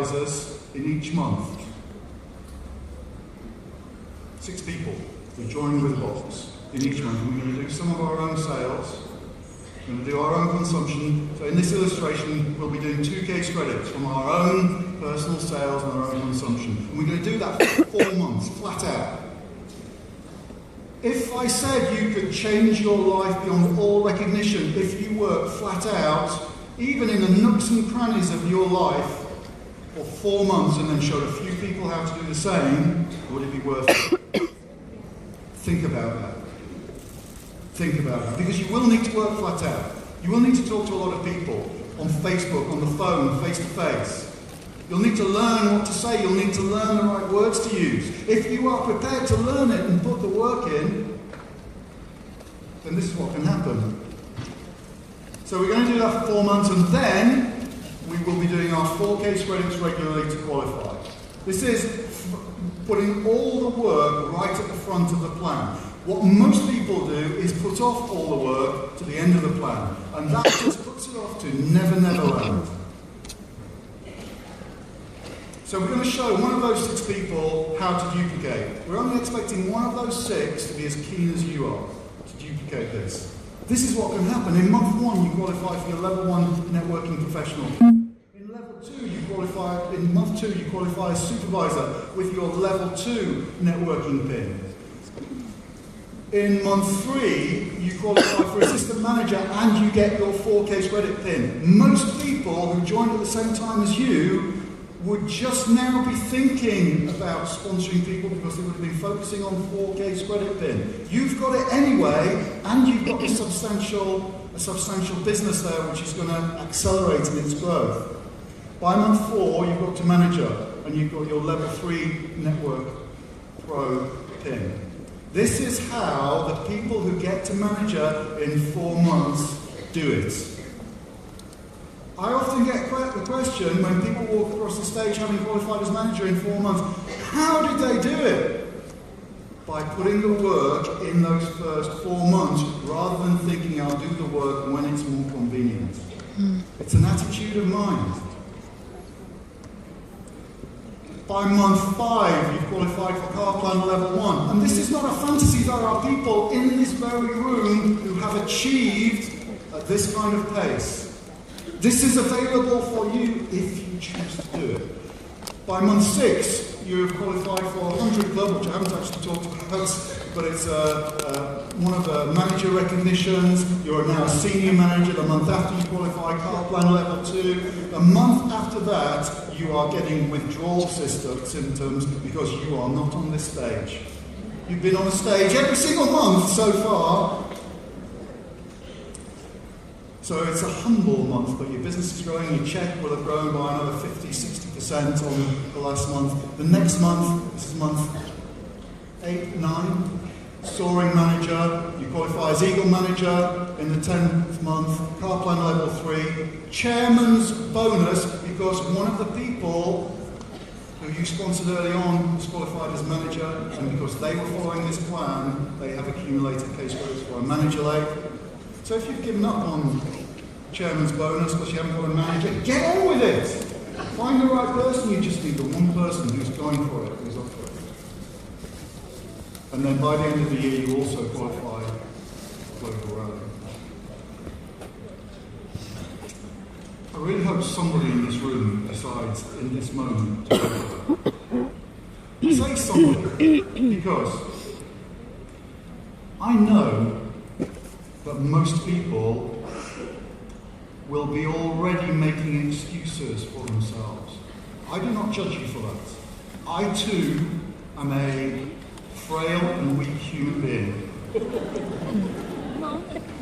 supervisors in each month. 6 people who join with a box in each month. We're going to do some of our own sales. We're going to do our own consumption. So in this illustration, we'll be doing 2 case credits from our own personal sales and our own consumption. And we're going to do that for 4 months, flat out. If I said you could change your life beyond all recognition if you work flat out, even in the nooks and crannies of your life, for 4 months and then showed a few people how to do the same, would it be worth it? Think about that. Think about that. Because you will need to work flat out. You will need to talk to a lot of people on Facebook, on the phone, face to face. You'll need to learn what to say. You'll need to learn the right words to use. If you are prepared to learn it and put the work in, then this is what can happen. So we're going to do that for 4 months, and then we will be doing our 4 case credits regularly to qualify. This is putting all the work right at the front of the plan. What most people do is put off all the work to the end of the plan, and that just puts it off to never, never land. So we're going to show one of those 6 people how to duplicate. We're only expecting one of those 6 to be as keen as you are to duplicate this. This is what can happen. In month 1, you qualify for your level 1 networking professional. In level 2, you qualify. In month 2, you qualify as supervisor with your level 2 networking pin. In month 3, you qualify for assistant manager and you get your 4 case credit pin. Most people who joined at the same time as you would just now be thinking about sponsoring people because they would have been focusing on 4 case credit pin. You've got it anyway, and you've got a substantial business there which is going to accelerate in its growth. By month 4, you've got to manager, and you've got your level 3 network pro pin. This is how the people who get to manager in 4 months do it. I often get the question when people walk across the stage having qualified as manager in 4 months, how did they do it? By putting the work in those first 4 months rather than thinking I'll do the work when it's more convenient. It's an attitude of mind. By month 5, you've qualified for car plan level 1. And this is not a fantasy. There are people in this very room who have achieved at this kind of pace. This is available for you if you choose to do it. By month 6, you've qualified for 100 Club, which I haven't actually talked about, but it's one of the manager recognitions. You're now a senior manager. The month after, you qualify car plan level 2. The month after that, you are getting withdrawal symptoms because you are not on this stage. You've been on a stage every single month so far. So it's a humble month, but your business is growing, your check will have grown by another 50-60% on the last month. The next month, this is month 8, 9, soaring manager, you qualify as Eagle manager in the 10th month, car plan level 3, chairman's bonus because one of the people who you sponsored early on was qualified as manager, and because they were following this plan, they have accumulated case credits for a manager late. So if you've given up on chairman's bonus because you haven't got a manager, get on with it. Find the right person. You just need the one person who's going for it, who's up for it. And then by the end of the year, you also qualify for Global Rally. I really hope somebody in this room decides in this moment to go. Say somebody, because I know that most people will be already making excuses for themselves. I do not judge you for that. I too am a frail and weak human being.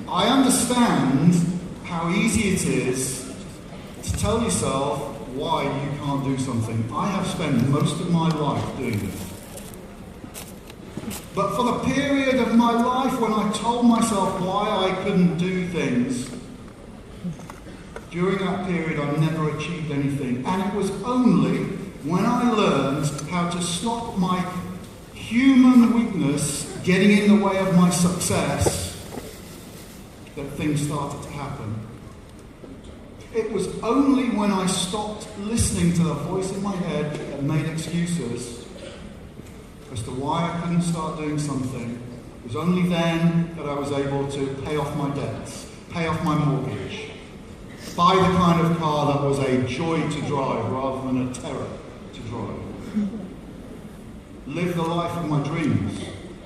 I understand how easy it is to tell yourself why you can't do something. I have spent most of my life doing this. But for the period of my life when I told myself why I couldn't do things, during that period I never achieved anything. And it was only when I learned how to stop my human weakness getting in the way of my success that things started to happen. It was only when I stopped listening to the voice in my head that made excuses as to why I couldn't start doing something. It was only then that I was able to pay off my debts, pay off my mortgage, buy the kind of car that was a joy to drive rather than a terror to drive, live the life of my dreams,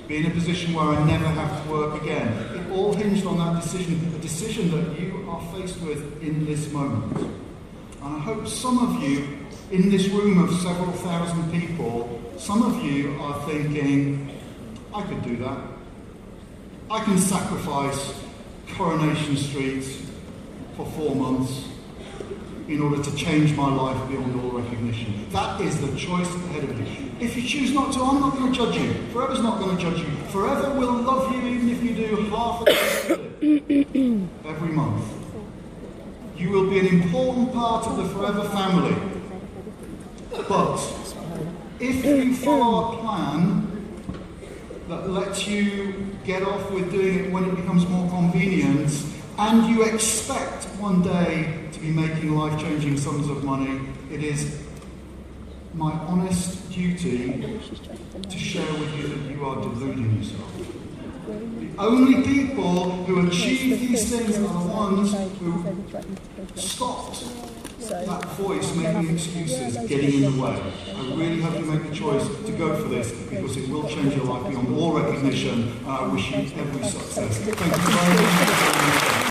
be in a position where I never have to work again. It all hinged on that decision, a decision that you are faced with in this moment. And I hope some of you, in this room of several thousand people, some of you are thinking, I could do that. I can sacrifice Coronation Street for 4 months in order to change my life beyond all recognition. That is the choice ahead of you. If you choose not to, I'm not going to judge you. Forever's not going to judge you. Forever will love you even if you do half of it every month. You will be an important part of the Forever family. But if you follow a plan that lets you get off with doing it when it becomes more convenient, and you expect one day to be making life-changing sums of money, it is my honest duty to share with you that you are deluding yourself. The only people who achieve these things are the ones who stopped that voice making excuses, getting in the way. I really hope you make the choice to go for this, because it will change your life beyond all recognition. I wish you every success. Thank you very much.